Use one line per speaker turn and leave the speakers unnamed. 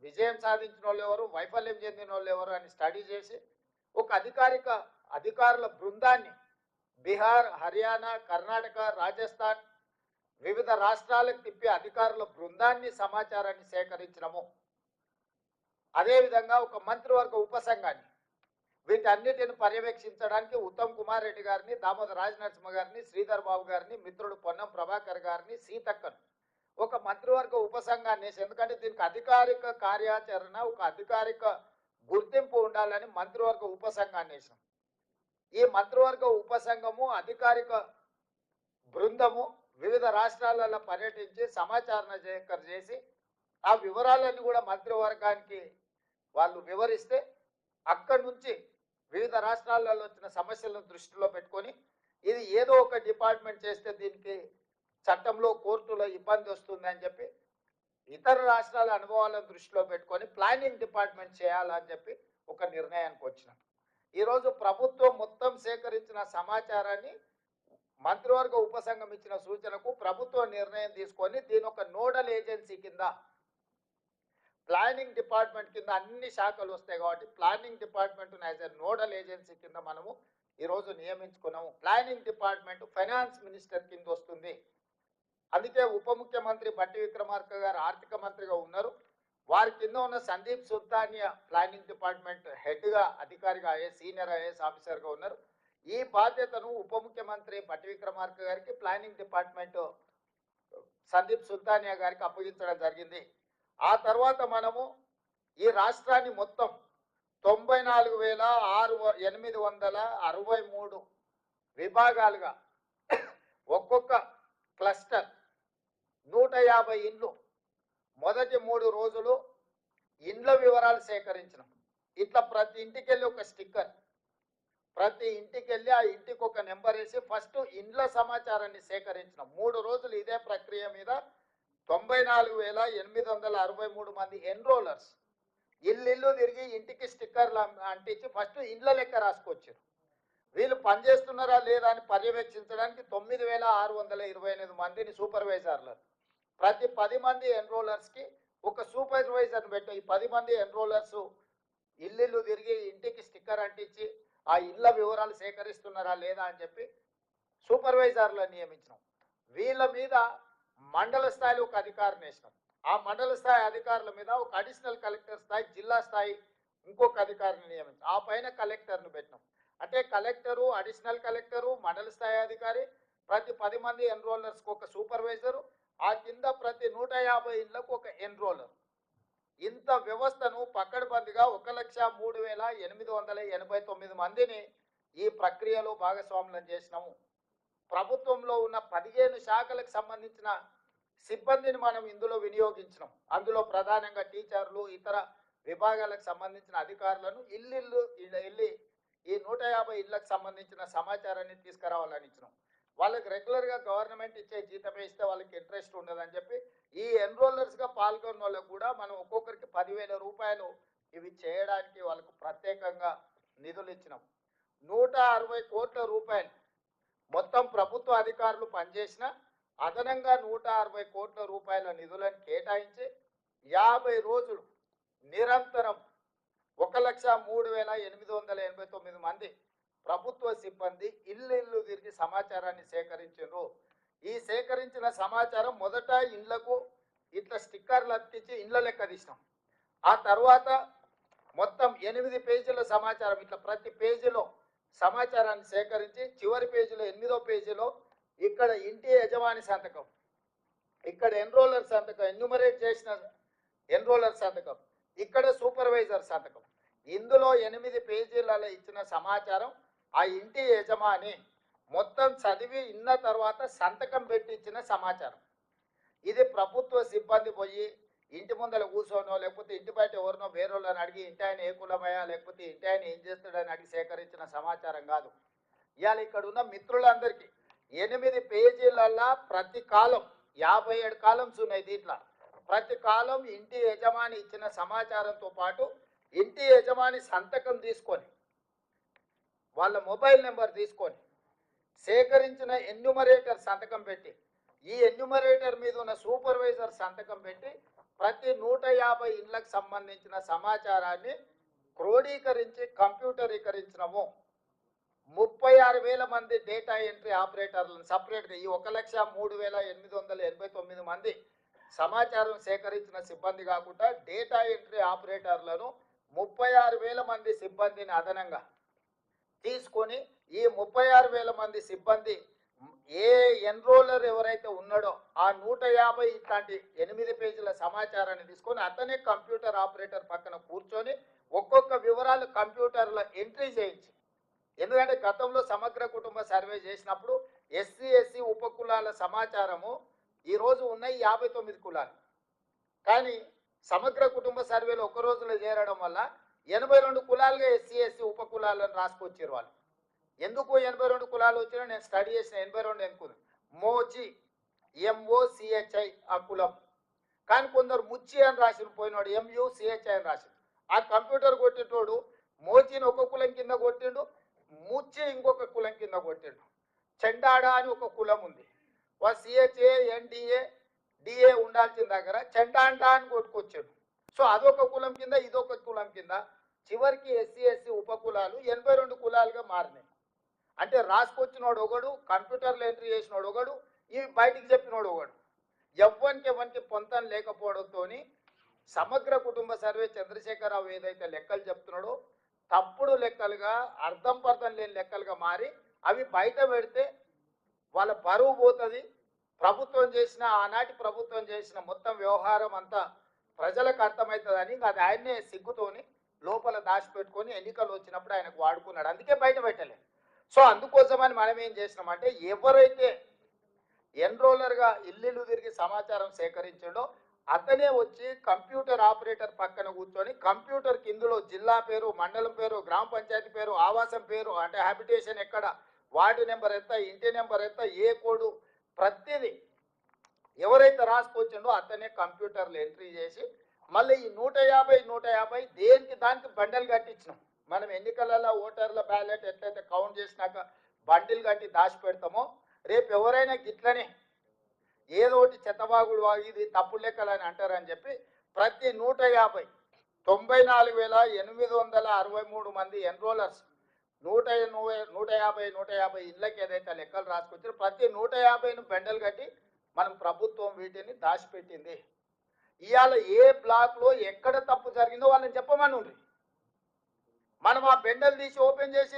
విజయం సాధించిన వాళ్ళు ఎవరు, వైఫల్యం చెందిన వాళ్ళు ఎవరు అని స్టడీ చేసి ఒక అధికారుల బృందాన్ని బీహార్, హర్యానా, కర్ణాటక, రాజస్థాన్ వివిధ రాష్ట్రాలకు తిప్పి అధికారుల బృందాన్ని సమాచారాన్ని సేకరించడము, అదేవిధంగా ఒక మంత్రివర్గ ఉపసంఘాన్ని వీటన్నిటిని పర్యవేక్షించడానికి ఉత్తమ్ కుమార్ రెడ్డి గారిని, దామోదర రాజనరసింహ గారిని, శ్రీధర్ బాబు గారిని, మిత్రుడు పొన్నం ప్రభాకర్ గారిని, సీతక్కను ఒక మంత్రివర్గ ఉపసంఘాన్ని వేసి, ఎందుకంటే దీనికి అధికారిక కార్యాచరణ, ఒక అధికారిక గుర్తింపు ఉండాలని మంత్రివర్గ ఉపసంఘాన్ని వేసాం. ఈ మంత్రివర్గ ఉపసంఘము అధికారిక బృందము వివిధ రాష్ట్రాలలో పర్యటించి సమాచారం సేకరణ చేసి ఆ వివరాలన్నీ కూడా మంత్రివర్గానికి వాళ్ళు వివరిస్తే అక్కడి నుంచి వివిధ రాష్ట్రాలలో వచ్చిన సమస్యలను దృష్టిలో పెట్టుకొని ఇది ఏదో ఒక డిపార్ట్మెంట్ చేస్తే దీనికి చట్టంలో కోర్టులో ఇబ్బంది వస్తుంది అని చెప్పి ఇతర రాష్ట్రాల అనుభవాలను దృష్టిలో పెట్టుకొని ప్లానింగ్ డిపార్ట్మెంట్ చేయాలని చెప్పి ఒక నిర్ణయానికి వచ్చినాం. ఈరోజు ప్రభుత్వం మొత్తం సేకరించిన సమాచారాన్ని మంత్రివర్గ ఉపసంఘం ఇచ్చిన సూచనకు ప్రభుత్వం నిర్ణయం తీసుకొని దీని ఒక నోడల్ ఏజెన్సీ కింద ప్లానింగ్ డిపార్ట్మెంట్ కింద అన్ని శాఖలు వస్తాయి కాబట్టి planning department as a nodal agency కింద మనము ఈరోజు నియమించుకున్నాము. ప్లానింగ్ డిపార్ట్మెంట్ ఫైనాన్స్ మినిస్టర్ కింద వస్తుంది. అందుకే ఉప ముఖ్యమంత్రి బట్టి విక్రమార్క గారు ఆర్థిక మంత్రిగా ఉన్నారు. వారి కింద ఉన్న సందీప్ సుల్తానియా ప్లానింగ్ డిపార్ట్మెంట్ హెడ్గా అధికారిగా సీనియర్ ఐఏఎస్ ఆఫీసర్గా ఉన్నారు. ఈ బాధ్యతను ఉప ముఖ్యమంత్రి బట్టి విక్రమార్క గారికి ప్లానింగ్ డిపార్ట్మెంట్ సందీప్ సుల్తానియా గారికి అప్పగించడం జరిగింది. ఆ తర్వాత మనము ఈ రాష్ట్రాన్ని మొత్తం 94,863 విభాగాలుగా ఒక్కొక్క క్లస్టర్ 150 ఇండ్లు మొదటి 3 రోజులు ఇండ్ల వివరాలు సేకరించినాం. ఇట్లా ప్రతి ఇంటికి వెళ్ళి ఒక స్టిక్కర్, ప్రతి ఇంటికి వెళ్ళి ఆ ఇంటికి ఒక నెంబర్ వేసి ఫస్ట్ ఇండ్ల సమాచారాన్ని సేకరించినాం. 3 రోజులు ఇదే ప్రక్రియ మీద 94,863 మంది ఎన్రోలర్స్ ఇల్లు తిరిగి ఇంటికి స్టిక్కర్లు అంటించి ఫస్ట్ ఇండ్ల లెక్క రాసుకొచ్చారు. వీళ్ళు పనిచేస్తున్నారా లేదా అని పర్యవేక్షించడానికి 9,628 మందిని సూపర్వైజర్లు, ప్రతి 10 మంది ఎన్రోలర్స్కి ఒక సూపర్వైజర్ని పెట్టాం. ఈ 10 మంది ఎన్రోలర్స్ ఇల్లు తిరిగి ఇంటికి స్టిక్కర్ అంటించి ఆ ఇళ్ళ వివరాలు సేకరిస్తున్నారా లేదా అని చెప్పి సూపర్వైజర్లను నియమించినాం. వీళ్ళ మీద మండల స్థాయిలో ఒక అధికారిని వేసినాం. ఆ మండల స్థాయి అధికారుల మీద ఒక అడిషనల్ కలెక్టర్ స్థాయి, జిల్లా స్థాయి ఇంకొక అధికారిని నియమించాం. ఆ పైన కలెక్టర్ను పెట్టినాం. అంటే కలెక్టరు, అడిషనల్ కలెక్టరు, మండల స్థాయి అధికారి, ప్రతి 10 మంది ఎన్రోలర్స్కి ఒక సూపర్వైజరు, ఆ కింద ప్రతి 150 ఇళ్లకు ఒక ఎన్రోలర్. ఇంత వ్యవస్థను పక్కడబందిగా 1,03,889 మందిని ఈ ప్రక్రియలో భాగస్వాములను చేసినాము. ప్రభుత్వంలో ఉన్న 15 శాఖలకు సంబంధించిన సిబ్బందిని మనం ఇందులో వినియోగించినాం. అందులో ప్రధానంగా టీచర్లు, ఇతర విభాగాలకు సంబంధించిన అధికారులను వెళ్ళి ఈ 150 ఇళ్లకు సంబంధించిన సమాచారాన్ని తీసుకురావాలని ఇచ్చినాం. వాళ్ళకి రెగ్యులర్గా గవర్నమెంట్ ఇచ్చే జీతమే ఇస్తే వాళ్ళకి ఇంట్రెస్ట్ ఉండదని చెప్పి ఈ ఎన్రోలర్స్గా పాల్గొన్న వాళ్ళకు కూడా మనం ఒక్కొక్కరికి 10,000 రూపాయలు ఇవి చేయడానికి వాళ్ళకు ప్రత్యేకంగా నిధులు ఇచ్చినాం. 160 కోట్ల రూపాయలు మొత్తం ప్రభుత్వ అధికారులు పనిచేసిన అదనంగా 160 కోట్ల రూపాయల నిధులను కేటాయించి 50 రోజులు నిరంతరం 1,03,889 మంది ప్రభుత్వ సిబ్బంది ఇల్లు తిరిగి సమాచారాన్ని సేకరించారు. ఈ సేకరించిన సమాచారం మొదట ఇండ్లకు ఇట్లా స్టిక్కర్లు అతికించి ఇండ్ల లెక్క తీసినాం. ఆ తర్వాత మొత్తం 8 పేజీల సమాచారం ఇట్లా ప్రతి పేజీలో సమాచారాన్ని సేకరించి చివరి పేజీలో 8వ పేజీలో ఇక్కడ ఇంటి యజమాని సంతకం, ఇక్కడ ఎన్రోలర్ సంతకం, ఎన్యూమరేట్ చేసిన ఎన్రోలర్ సంతకం, ఇక్కడ సూపర్వైజర్ సంతకం. ఇందులో 8 పేజీలలో ఇచ్చిన సమాచారం ఆ ఇంటి యజమాని మొత్తం చదివి ఇన్న తర్వాత సంతకం పెట్టి ఇచ్చిన సమాచారం. ఇది ప్రభుత్వ సిబ్బంది పోయి ఇంటి ముందర కూర్చోనో లేకపోతే ఇంటి బయట ఎవరినో వేరేళ్ళని అడిగి ఇంటి ఆయన ఏ కులమయ్యా లేకపోతే ఇంటి ఆయన ఏం చేస్తాడని అడిగి సేకరించిన సమాచారం కాదు. ఇవాళ ఇక్కడ ఉన్న మిత్రులందరికీ 8 పేజీలల్లా ప్రతి కాలం 57 కాలమ్స్ ఉన్నాయి. దీంట్లో ప్రతి కాలం ఇంటి యజమాని ఇచ్చిన సమాచారంతో పాటు ఇంటి యజమాని సంతకం తీసుకొని వాళ్ళ మొబైల్ నెంబర్ తీసుకొని సేకరించిన ఎన్యూమరేటర్ సంతకం పెట్టి ఈ ఎన్యూమరేటర్ మీద ఉన్న సూపర్వైజర్ సంతకం పెట్టి ప్రతి 150 ఇండ్లకు సంబంధించిన సమాచారాన్ని క్రోడీకరించి కంప్యూటరీకరించినము. 36,000 మంది డేటా ఎంట్రీ ఆపరేటర్లను సపరేట్గా ఈ 1,03,889 మంది సమాచారం సేకరించిన సిబ్బంది కాకుండా డేటా ఎంట్రీ ఆపరేటర్లను 36,000 మంది సిబ్బందిని అదనంగా తీసుకొని ఈ 36,000 మంది సిబ్బంది ఏ ఎన్రోలర్ ఎవరైతే ఉన్నాడో ఆ 150 ఇట్లాంటి 8 పేజీల సమాచారాన్ని తీసుకొని అతనే కంప్యూటర్ ఆపరేటర్ పక్కన కూర్చొని ఒక్కొక్క వివరాలు కంప్యూటర్లో ఎంట్రీ చేయించి, ఎందుకంటే గతంలో సమగ్ర కుటుంబ సర్వే చేసినప్పుడు ఎస్సీ ఎస్సీ ఉపకులాల సమాచారము ఈరోజు ఉన్నాయి 59 కులాలు, కానీ సమగ్ర కుటుంబ సర్వేలో ఒక రోజులో చేరడం వల్ల 82 కులాలుగా ఎస్సీ ఎస్సీ ఉపకులాలను రాసుకొచ్చారు వాళ్ళు. ఎందుకు 82 కులాలు వచ్చినా నేను స్టడీ చేసిన 82 ఎందుకు మోచి MOCHI ఆ కులం, కానీ కొందరు ముచ్చి అని రాసిన పోయినాడు MUCHI అని రాసిండు. ఆ కంప్యూటర్ కొట్టేటోడు మోచిని ఒక కులం కింద కొట్టిండు, ముచ్చి ఇంకొక కులం కింద కొట్టిండు. చెండాడ అని ఒక కులం ఉంది, CHA NDA DA ఉండాల్సిన దగ్గర చెండాండా అని కొట్టుకొచ్చాడు. సో అదొక కులం కింద ఇదొక కులం కింద చివరికి ఎస్సీ ఎస్సీ ఉపకులాలు 82 కులాలుగా మారినాయి. అంటే రాసుకొచ్చినోడు ఒకడు, కంప్యూటర్లో ఎంట్రీ చేసినోడు ఒకడు, ఇవి బయటికి చెప్పినోడు ఒకడు. ఎవరికి పొంతం లేకపోవడంతో సమగ్ర కుటుంబ సర్వే చంద్రశేఖరరావు ఏదైతే లెక్కలు చెప్తున్నాడో తప్పుడు లెక్కలుగా అర్థం పర్థం లేని లెక్కలుగా మారి అవి బయట పెడితే వాళ్ళ బరువు పోతుంది. ప్రభుత్వం చేసిన ఆనాటి ప్రభుత్వం చేసిన మొత్తం వ్యవహారం అంతా ప్రజలకు అర్థమవుతుందని అది ఆయన్నే సిగ్గుతోని లోపల దాచిపెట్టుకొని ఎన్నికలు వచ్చినప్పుడు ఆయనకు వాడుకున్నాడు, అందుకే బయట పెట్టలేదు. సో అందుకోసమని మనం ఏం చేసినామంటే ఎవరైతే ఎన్రోలర్గా ఇల్లు తిరిగి సమాచారం సేకరించాడో అతనే వచ్చి కంప్యూటర్ ఆపరేటర్ పక్కన కూర్చొని కంప్యూటర్ కిందులో జిల్లా పేరు, మండలం పేరు, గ్రామ పంచాయతీ పేరు, ఆవాసం పేరు, అంటే హ్యాబిటేషన్ ఎక్కడ, వార్డు నెంబర్ ఎంత, ఇంటి నెంబర్ ఎంత, ఏ కోడు, ప్రతిదీ ఎవరైతే రాసుకొచ్చిండో అతనే కంప్యూటర్లో ఎంట్రీ చేసి మళ్ళీ ఈ 150 దేనికి దానికి బండలు కట్టించినాం. మనం ఎన్నికలలో ఓటర్ల బ్యాలెట్ ఎట్లయితే కౌంట్ చేసినాక బండిల్ కట్టి దాచి పెడతామో రేపు ఎవరైనా గిట్లనే ఏదో ఒకటి చెత్తబాగుడు ఇది తప్పుడు లెక్కలు అని అంటారని చెప్పి ప్రతి 94,863 మంది ఎన్రోలర్స్ 150 ఇళ్ళకి ఏదైతే లెక్కలు రాసుకొచ్చారో ప్రతి 150ను బెండలు కట్టి మనం ప్రభుత్వం వీటిని దాచిపెట్టింది. ఇవాళ ఏ బ్లాక్లో ఎక్కడ తప్పు జరిగిందో వాళ్ళని చెప్పమని ఉంది. మనం ఆ బెండలు తీసి ఓపెన్ చేసి